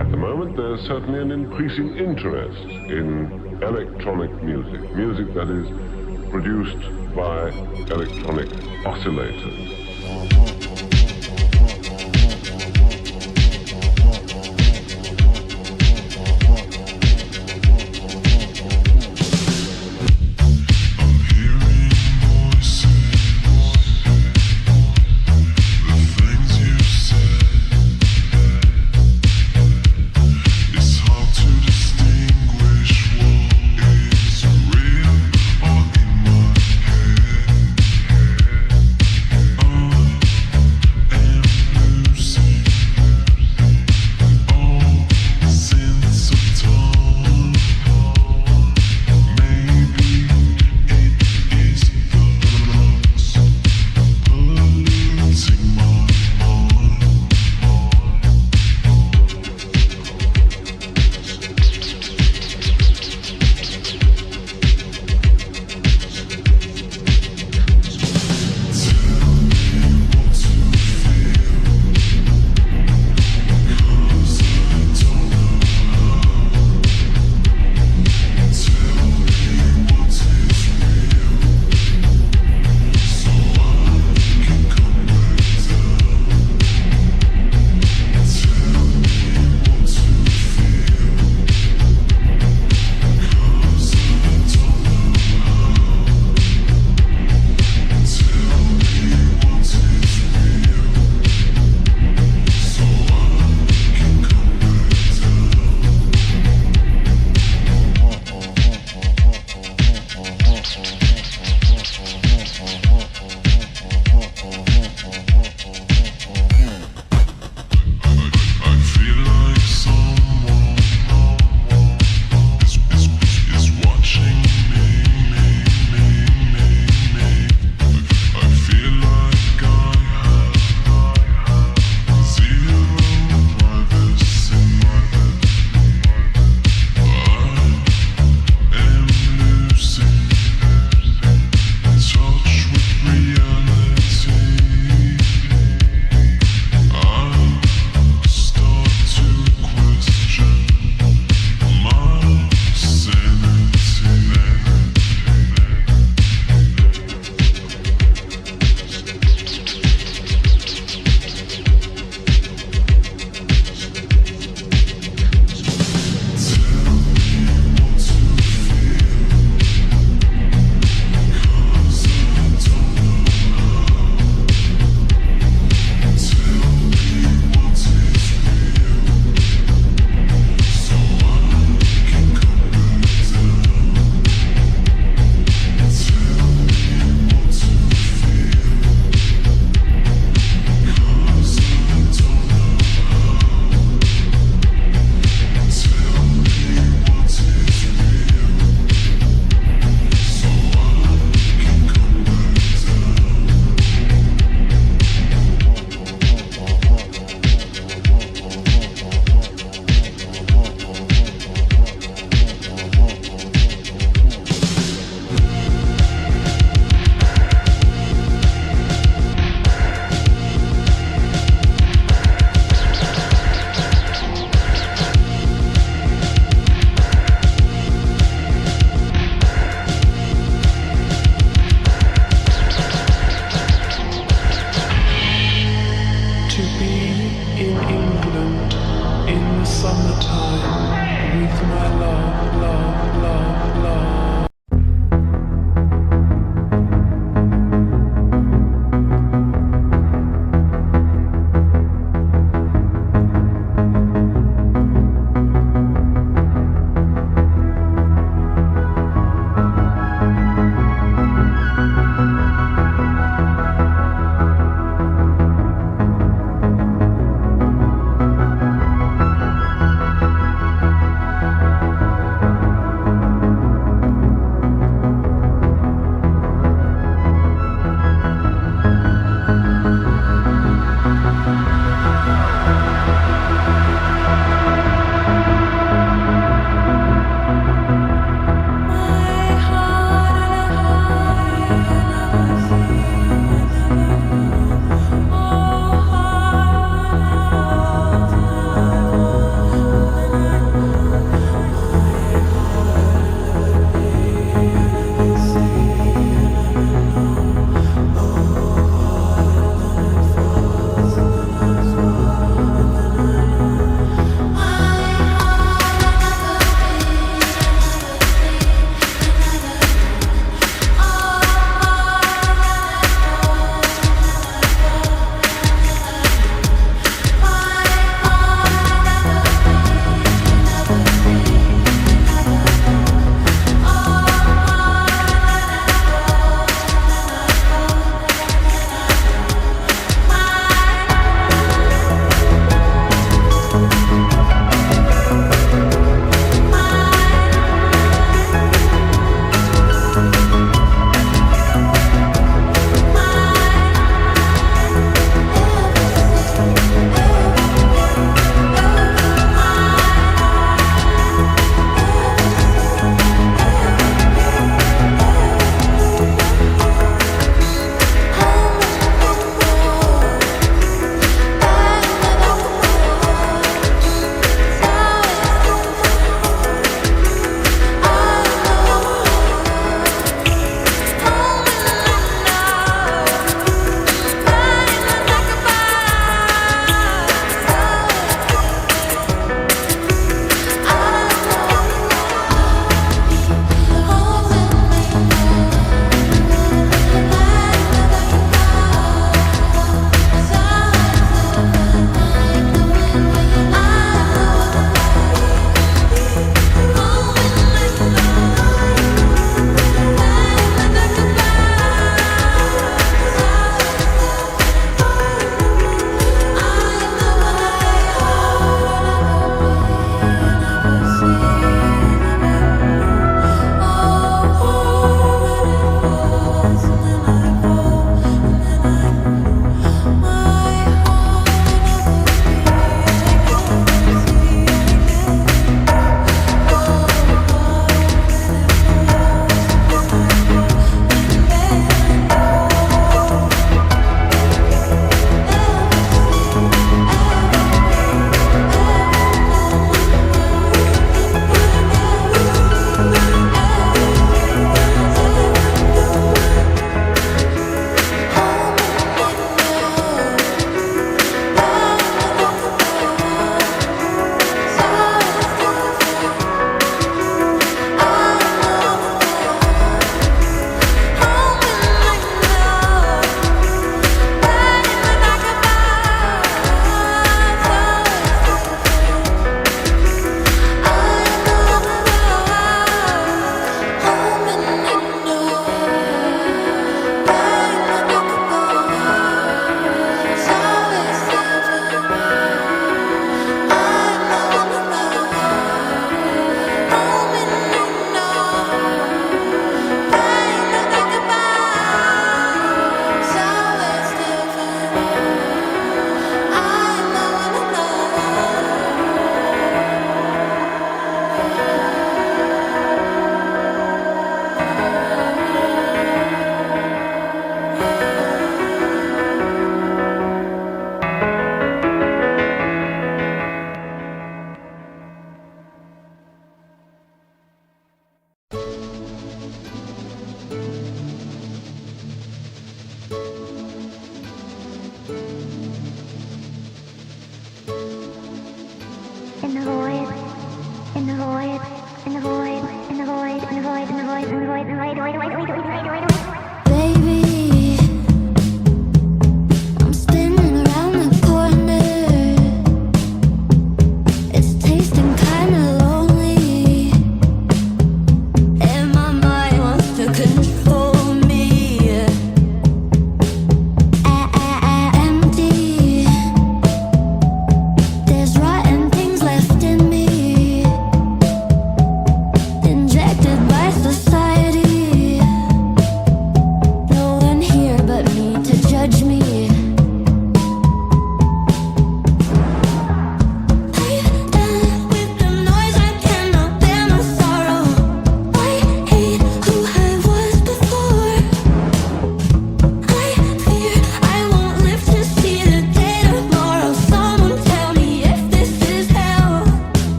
At the moment, there's certainly an increasing interest in electronic music, music that is produced by electronic oscillators. Oh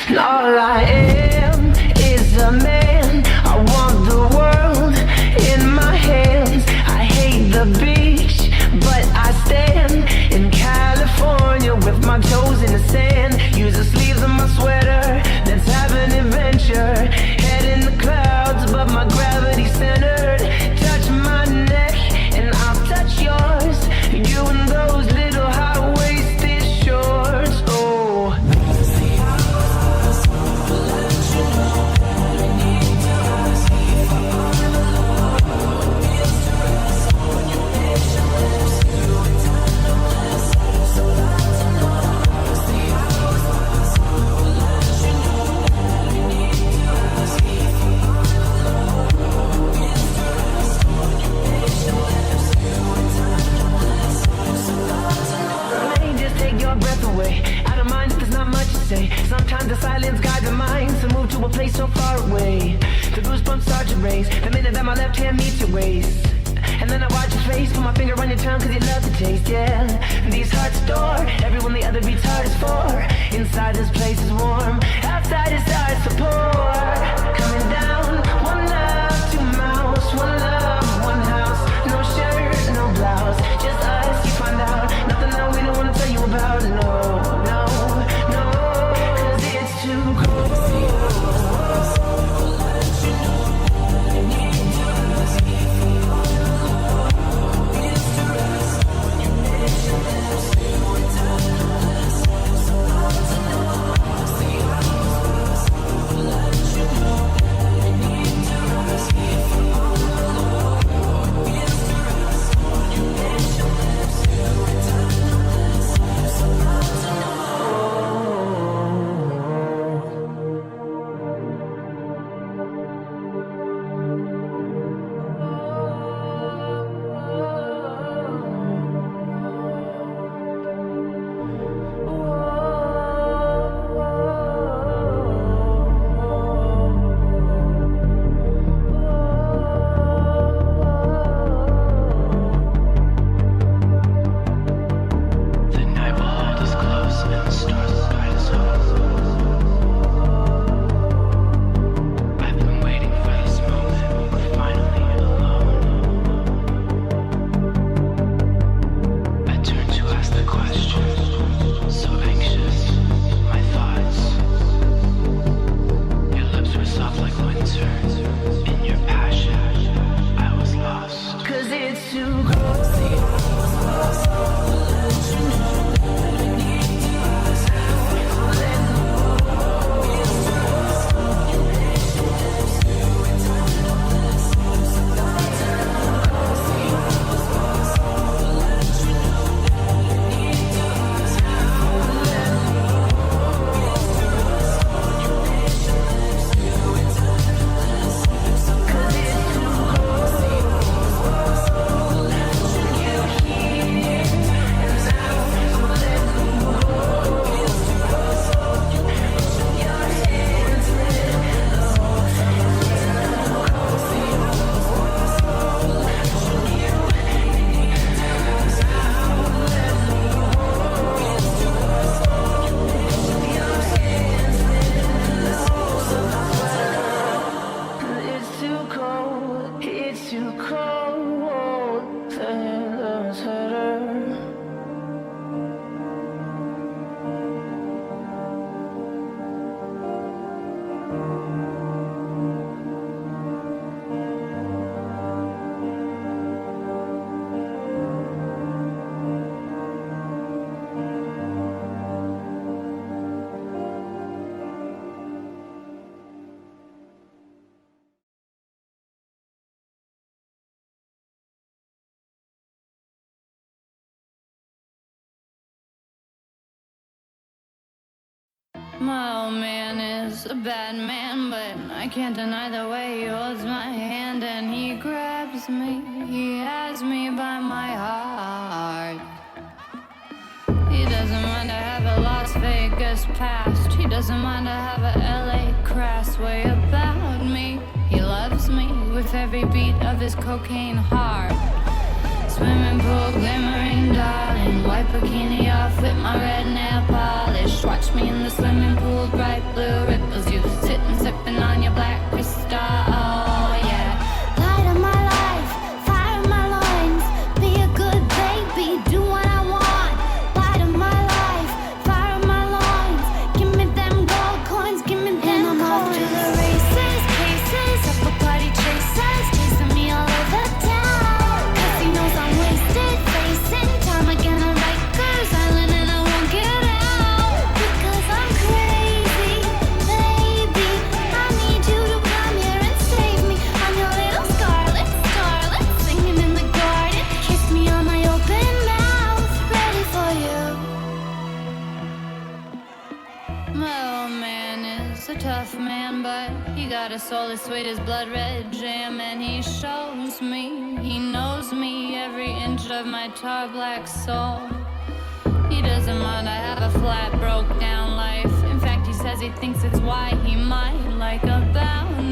And all I am is a man. I want the world in my hands. I hate the beach, but I stand in California with my toes in the sand. Use the sleeves of my sweater, let's have an adventure. Head in the clouds, but my gravity's centered. Touch my neck and I'll touch yours. You and those little high-waisted shorts. Oh, Sometimes the silence guides the mind to move to a place so far away. The goosebumps start to raise the minute that my left hand meets your waist. And then I watch your face, put my finger on your tongue cause you love the taste, yeah. These hearts adore everyone the other beats heart is for. Inside this place is warm, outside it starts to pour. Coming down, one love, two mouths, one love, one house. No shirt, no blouse, just us, you find out. Nothing that we don't wanna tell you about, no, no, no. Cause it's too cold. My old man is a bad man, but I can't deny the way he holds my hand and he grabs me. He has me by my heart. He doesn't mind to have a Las Vegas past. He doesn't mind to have a LA crass way about me. He loves me with every beat of his cocaine heart. Swimming pool glimmering, darling. White bikini off with my red nail polish. Watch me in the swimming pool, bright blue ripples. You sitting sipping on your black crystal. Oh yeah. Light of my life, fire of my loins. Be a good baby, do what I want. Light of my life, fire of my loins. Give me them gold coins, give me them and I'm coins. Off to the races, cases, up a party chasers, chasing me all over town. Cause he knows I'm wasted, facing time again on Rikers Island and I won't get out. Because I'm crazy, baby. I need you to come here and save me. I'm your little scarlet starlet, singing in the garden. Kiss me on my open mouth, ready for you. My old man is a tough man, but he got a soul as sweet as blood red jam. And he shows me, he knows me, every inch of my tar black soul. He doesn't mind I have a flat, broke down life. In fact, he's says he thinks it's why he might like a bounce.